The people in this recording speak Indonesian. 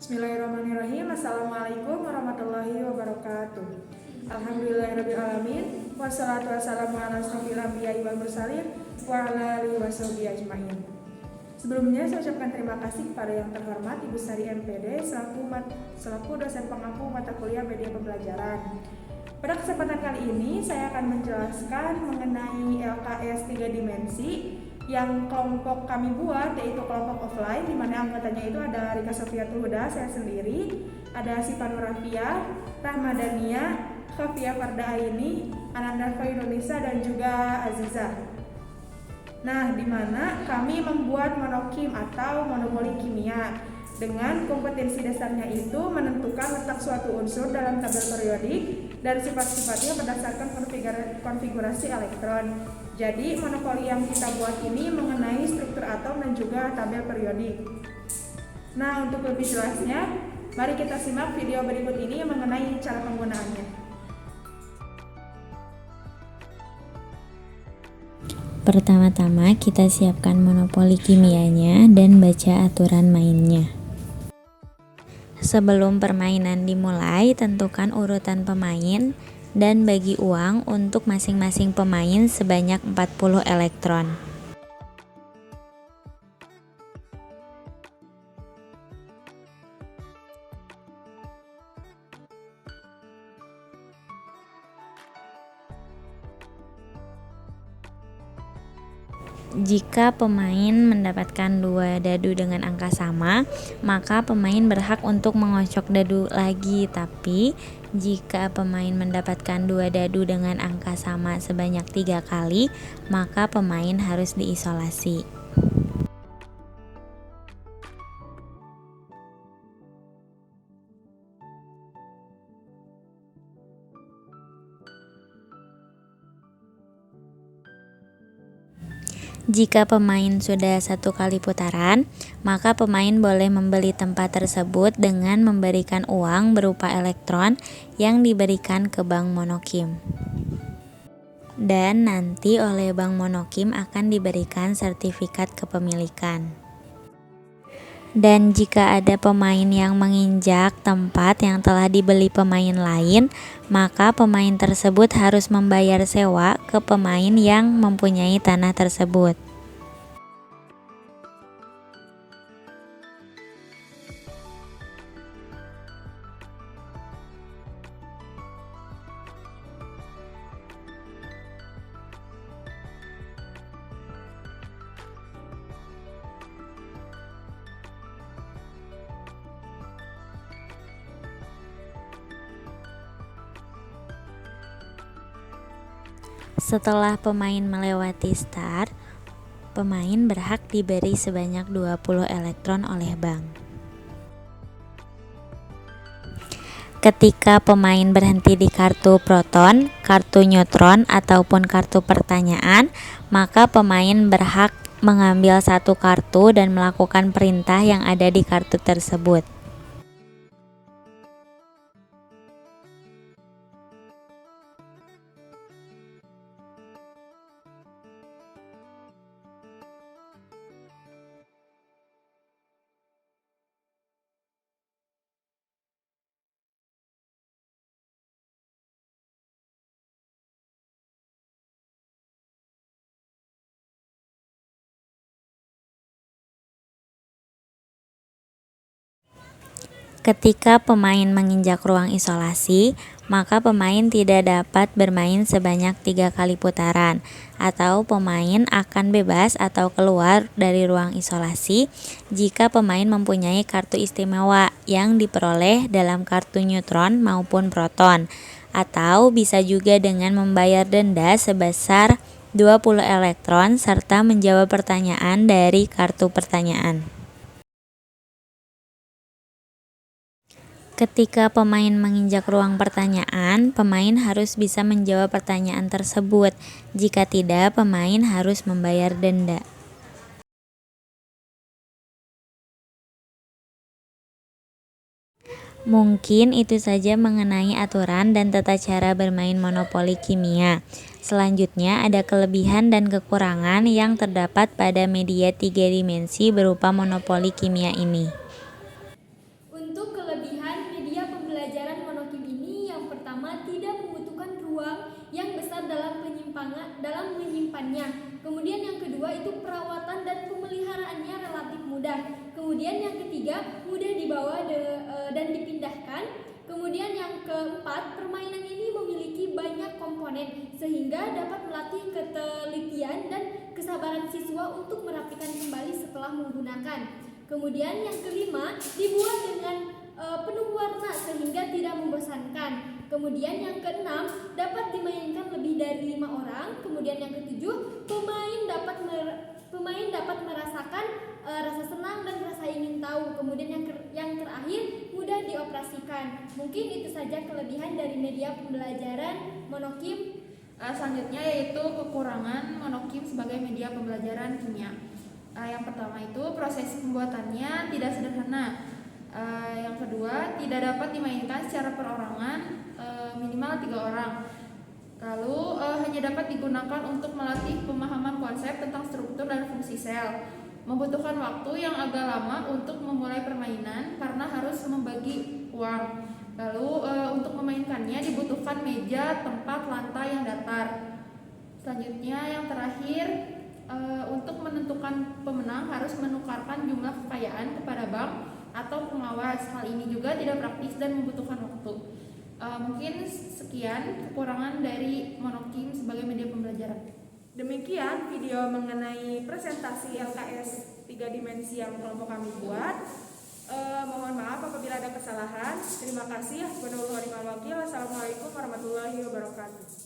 Bismillahirrahmanirrahim. Assalamualaikum warahmatullahi wabarakatuh. Alhamdulillahirrahmanirrahim. Wassalatu wassalamu ala asyrofil anbiya'i wal mursalin wa ala alihi washabihi ajmain. Sebelumnya saya ucapkan terima kasih kepada yang terhormat Ibu Sari MPD selaku dosen pengampu mata kuliah media pembelajaran. Pada kesempatan kali ini saya akan menjelaskan mengenai LKS 3 dimensi yang kelompok kami buat, yaitu kelompok offline, di mana anggotanya itu ada Rika Sofiatul Huda, saya sendiri, ada Sifa Nurafia, Rahmadania, Khafia Farda Aini, Ananda Indonesia, dan juga Aziza. Nah, di mana kami membuat monokim atau monopoli kimia dengan kompetensi dasarnya itu menentukan letak suatu unsur dalam tabel periodik dan sifat-sifatnya berdasarkan konfigurasi elektron. Jadi monopoli yang kita buat ini mengenai struktur atom dan juga tabel periodik. Nah, untuk lebih jelasnya, mari kita simak video berikut ini mengenai cara penggunaannya. Pertama-tama kita siapkan monopoli kimianya dan baca aturan mainnya. Sebelum permainan dimulai, tentukan urutan pemain dan bagi uang untuk masing-masing pemain sebanyak 40 elektron. Jika pemain mendapatkan 2 dadu dengan angka sama, maka pemain berhak untuk mengocok dadu lagi. Tapi jika pemain mendapatkan 2 dadu dengan angka sama sebanyak 3 kali, maka pemain harus diisolasi. Jika pemain sudah 1 kali putaran, maka pemain boleh membeli tempat tersebut dengan memberikan uang berupa elektron yang diberikan ke Bank Monokim. Dan nanti oleh Bank Monokim akan diberikan sertifikat kepemilikan. Dan jika ada pemain yang menginjak tempat yang telah dibeli pemain lain, maka pemain tersebut harus membayar sewa ke pemain yang mempunyai tanah tersebut. Setelah pemain melewati start, pemain berhak diberi sebanyak 20 elektron oleh bank. Ketika pemain berhenti di kartu proton, kartu neutron, ataupun kartu pertanyaan, maka pemain berhak mengambil 1 kartu dan melakukan perintah yang ada di kartu tersebut. Ketika pemain menginjak ruang isolasi, maka pemain tidak dapat bermain sebanyak 3 kali putaran, atau pemain akan bebas atau keluar dari ruang isolasi jika pemain mempunyai kartu istimewa yang diperoleh dalam kartu neutron maupun proton, atau bisa juga dengan membayar denda sebesar 20 elektron serta menjawab pertanyaan dari kartu pertanyaan. Ketika pemain menginjak ruang pertanyaan, pemain harus bisa menjawab pertanyaan tersebut. Jika tidak, pemain harus membayar denda. Mungkin itu saja mengenai aturan dan tata cara bermain monopoli kimia. Selanjutnya ada kelebihan dan kekurangan yang terdapat pada media 3 dimensi berupa monopoli kimia ini. Untuk dalam menyimpannya. Kemudian yang kedua itu perawatan dan pemeliharaannya relatif mudah. Kemudian yang ketiga mudah dibawa dan dipindahkan. Kemudian yang keempat, permainan ini memiliki banyak komponen sehingga dapat melatih ketelitian dan kesabaran siswa untuk merapikan kembali setelah menggunakan. Kemudian yang kelima, dibuat dengan penuh warna sehingga tidak membosankan. Kemudian yang keenam, dapat dimainkan lebih dari 5 orang. Kemudian yang ketujuh, pemain dapat merasakan rasa senang dan rasa ingin tahu. Kemudian yang terakhir, mudah dioperasikan. Mungkin itu saja kelebihan dari media pembelajaran monokim. Selanjutnya yaitu kekurangan monokim sebagai media pembelajaran kimia. Yang pertama itu proses pembuatannya tidak sederhana. Yang kedua, tidak dapat dimainkan secara perorangan, minimal 3 orang. Lalu hanya dapat digunakan untuk melatih pemahaman konsep tentang struktur dan fungsi sel. Membutuhkan waktu yang agak lama untuk memulai permainan karena harus membagi uang. Lalu untuk memainkannya dibutuhkan meja, tempat, lantai yang datar. Selanjutnya yang terakhir, untuk menentukan pemenang harus menukarkan jumlah kekayaan kepada bank atau pengawas. Hal ini juga tidak praktis dan membutuhkan waktu. Mungkin sekian kekurangan dari monokim sebagai media pembelajaran. Demikian video mengenai presentasi LKS 3 dimensi yang kelompok kami buat. Mohon maaf apabila ada kesalahan. Terima kasih. Wassalamualaikum warahmatullahi wabarakatuh.